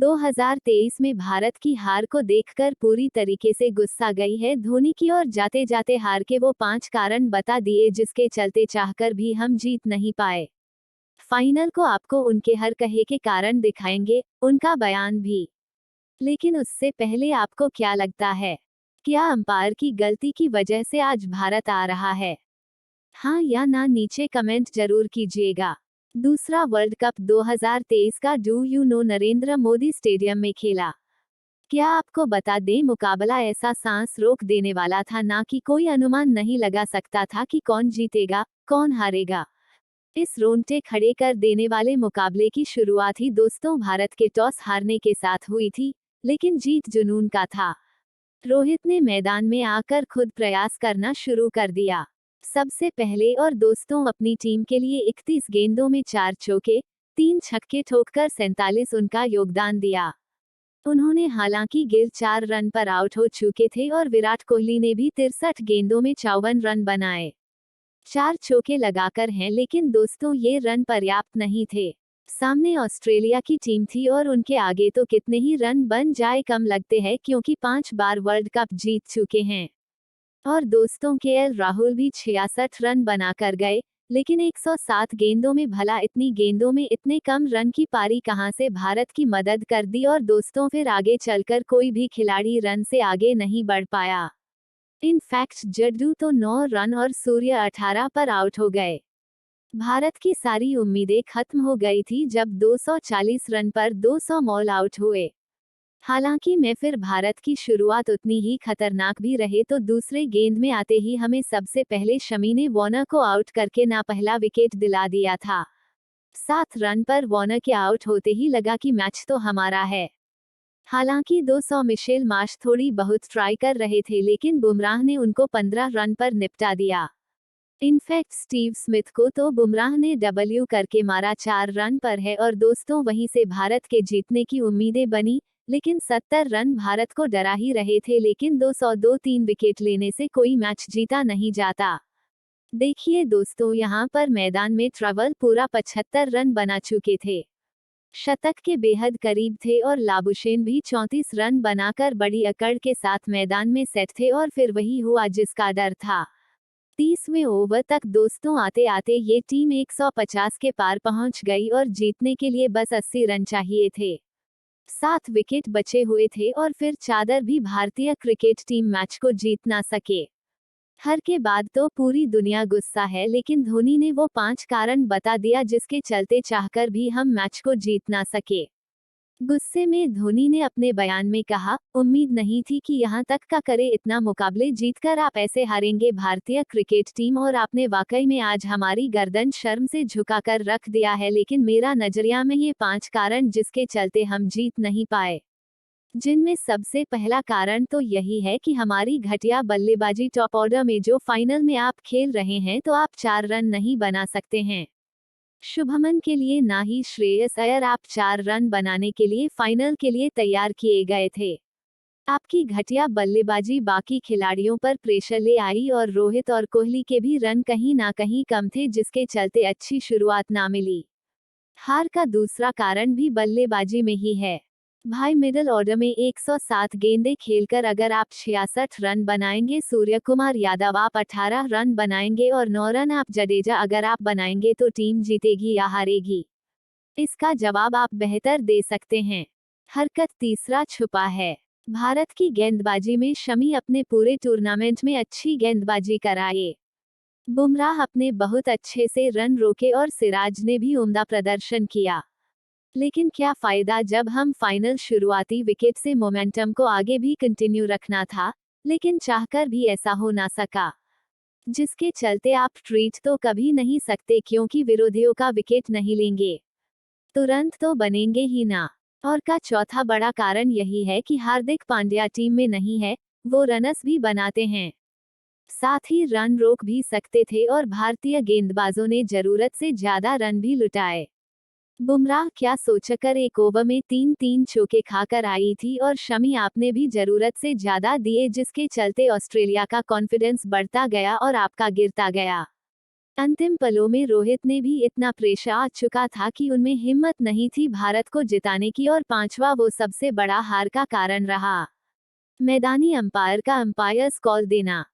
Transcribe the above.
2023 में भारत की हार को देखकर पूरी तरीके से गुस्सा गई है धोनी की, और जाते जाते हार के वो 5 कारण बता दिए जिसके चलते चाहकर भी हम जीत नहीं पाए। फाइनल को आपको उनके हर कहे के कारण दिखाएंगे, उनका बयान भी। लेकिन उससे पहले आपको क्या लगता है, क्या अंपायर की गलती की वजह से आज भारत आ रहा है? हाँ या ना नीचे कमेंट जरूर कीजिएगा। दूसरा वर्ल्ड कप 2023 का do you know Narendra Modi stadium में खेला। क्या आपको बता दें, मुकाबला ऐसा सांस रोक देने वाला था ना कि कोई अनुमान नहीं लगा सकता था कि कौन जीतेगा, कौन हारेगा। इस रोंगटे खड़े कर देने वाले मुकाबले की शुरुआत ही दोस्तों भारत के टॉस हारने के साथ हुई थी, लेकिन जीत जुनून का था। रोहित ने मैदान में आकर खुद प्रयास करना शुरू कर दिया। सबसे पहले और दोस्तों अपनी टीम के लिए 31 गेंदों में 4 चौके, 3 छक्के ठोककर 47 उनका योगदान दिया। उन्होंने हालांकि गिल 4 रन पर आउट हो चुके थे और विराट कोहली ने भी 63 गेंदों में 54 रन बनाए। 4 चौके लगाकर हैं, लेकिन दोस्तों ये रन पर्याप्त नहीं थे। सामने ऑस्ट्रेलिया की टीम थी और उनके आगे तो कितने ही रन बन जाए कम लगते हैं, क्योंकि 5 बार वर्ल्ड कप जीत चुके हैं। और दोस्तों केएल राहुल भी 66 रन बनाकर गए, लेकिन 107 गेंदों में भला इतनी गेंदों में इतने कम रन की पारी कहां से भारत की मदद कर दी, और दोस्तों फिर आगे चलकर कोई भी खिलाड़ी रन से आगे नहीं बढ़ पाया। इनफैक्ट जड्डू तो 9 रन और सूर्य 18 पर आउट हो गए। भारत की सारी उम्मीदें खत्म हो गई थी जब 240 रन पर 200 मॉल आउट हुए। हालांकि मैं फिर भारत की शुरुआत उतनी ही खतरनाक भी रहे तो दूसरे गेंद में आते ही हमें सबसे पहले शमी ने वॉर्नर को आउट करके ना पहला विकेट दिला दिया था। 7 रन पर वॉर्नर के आउट होते ही लगा कि मैच तो हमारा है। हालांकि 200 मिशेल मार्श थोड़ी बहुत ट्राई कर रहे थे, लेकिन बुमराह ने उनको 15 रन पर निपटा दिया। इनफैक्ट स्टीव स्मिथ को तो बुमराह ने डब्ल्यू करके मारा 4 रन पर है, और दोस्तों वहीं से भारत के जीतने की उम्मीदें बनी। लेकिन 70 रन भारत को डरा ही रहे थे, लेकिन 203 विकेट लेने से कोई मैच जीता नहीं जाता। देखिए दोस्तों, यहाँ पर मैदान में ट्रेवल पूरा 75 रन बना चुके थे, शतक के बेहद करीब थे, और लाबुशेन भी 34 रन बनाकर बड़ी अकड़ के साथ मैदान में सेट थे, और फिर वही हुआ जिसका डर था। 30वें ओवर तक दोस्तों आते आते ये टीम 150 के पार पहुंच गई और जीतने के लिए बस 80 रन चाहिए थे। 7 विकेट बचे हुए थे और फिर चादर भी भारतीय क्रिकेट टीम मैच को जीत ना सके। हर के बाद तो पूरी दुनिया गुस्सा है, लेकिन धोनी ने वो 5 कारण बता दिया जिसके चलते चाहकर भी हम मैच को जीत ना सके। गुस्से में धोनी ने अपने बयान में कहा, उम्मीद नहीं थी कि यहाँ तक का करे, इतना मुकाबले जीतकर आप ऐसे हारेंगे भारतीय क्रिकेट टीम, और आपने वाकई में आज हमारी गर्दन शर्म से झुकाकर रख दिया है। लेकिन मेरा नजरिया में ये 5 कारण जिसके चलते हम जीत नहीं पाए, जिनमें सबसे पहला कारण तो यही है कि हमारी घटिया बल्लेबाजी। टॉप ऑर्डर में जो फाइनल में आप खेल रहे हैं तो आप 4 रन नहीं बना सकते हैं। शुभमन के लिए ना ही श्रेयस अय्यर आप 4 रन बनाने के लिए फाइनल के लिए तैयार किए गए थे। आपकी घटिया बल्लेबाजी बाकी खिलाड़ियों पर प्रेशर ले आई, और रोहित और कोहली के भी रन कहीं ना कहीं कम थे, जिसके चलते अच्छी शुरुआत ना मिली। हार का दूसरा कारण भी बल्लेबाजी में ही है। भाई, मिडिल ऑर्डर में 107 गेंदें खेलकर अगर आप 66 रन बनाएंगे, सूर्य कुमार यादव आप 18 रन बनाएंगे और 9 रन आप जडेजा अगर आप बनाएंगे, तो टीम जीतेगी या हारेगी? इसका जवाब आप बेहतर दे सकते हैं। हरकत तीसरा छुपा है। भारत की गेंदबाजी में शमी अपने पूरे टूर्नामेंट में अच्छी गेंदबाजी कराए। बुमराह अपने बहुत अच्छे से रन रोके और सिराज ने भी उम्दा प्रदर्शन किया। लेकिन क्या फायदा जब हम फाइनल शुरुआती विकेट से मोमेंटम को आगे भी कंटिन्यू रखना था, लेकिन चाहकर भी ऐसा हो ना सका, जिसके चलते आप ट्रीट तो कभी नहीं सकते, क्योंकि विरोधियों का विकेट नहीं लेंगे तुरंत तो बनेंगे ही ना। और का चौथा बड़ा कारण यही है कि हार्दिक पांड्या टीम में नहीं है, वो रनर्स भी बनाते हैं, साथ ही रन रोक भी सकते थे, और भारतीय गेंदबाजों ने जरूरत से ज्यादा रन भी लुटाए। बुमराह क्या सोचकर एक ओवर में 3 चौके खाकर आई थी, और शमी आपने भी जरूरत से ज्यादा दिए, जिसके चलते ऑस्ट्रेलिया का कॉन्फिडेंस बढ़ता गया और आपका गिरता गया। अंतिम पलों में रोहित ने भी इतना प्रेशर आ चुका था कि उनमें हिम्मत नहीं थी भारत को जिताने की, और पांचवा वो सबसे बड़ा हार का कारण रहा। मैदानी अंपायर का अंपायर्स कॉल देना।